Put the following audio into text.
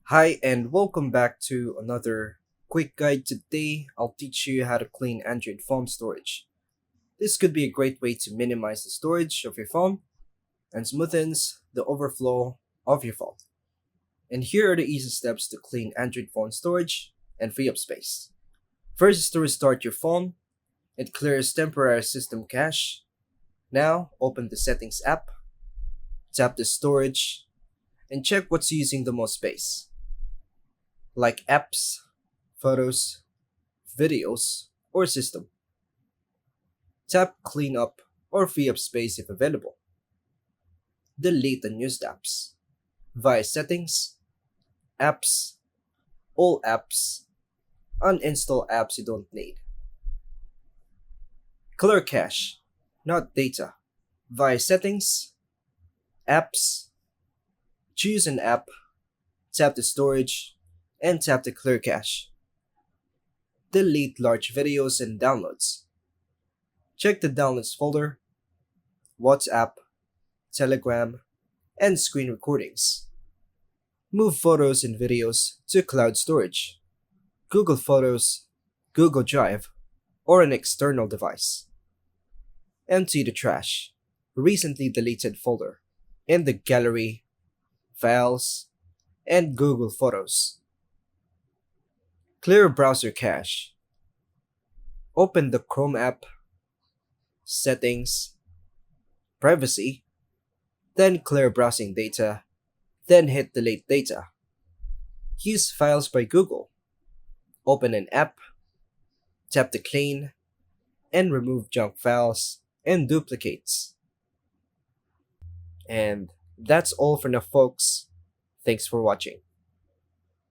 Hi and welcome back to another quick guide. Today I'll teach you how to clean Android phone storage. This could be a great way to minimize the storage of your phone and smoothens the overflow of your phone. And here are the easy steps to clean Android phone storage and free up space. First is to restart your phone. It clears temporary system cache. Now open the Settings app, tap the storage, and check what's using the most space, like apps, photos, videos, or system. Tap Clean Up or Free Up Space if available. Delete unused apps. Via Settings, Apps, All Apps, uninstall apps you don't need. Clear cache, not data. Via Settings, Apps, choose an app, tap the storage, and tap the clear cache. Delete large videos and downloads. Check the downloads folder, WhatsApp, Telegram, and screen recordings. Move photos and videos to cloud storage, Google Photos, Google Drive, or an external device. Empty the trash, recently deleted folder, in the Gallery, Files, and Google Photos. Clear browser cache. Open the Chrome app, Settings, Privacy, then clear browsing data, then hit Delete Data. Use Files by Google. Open an app, tap the Clean, and remove junk files and duplicates. And that's all for now, folks. Thanks for watching.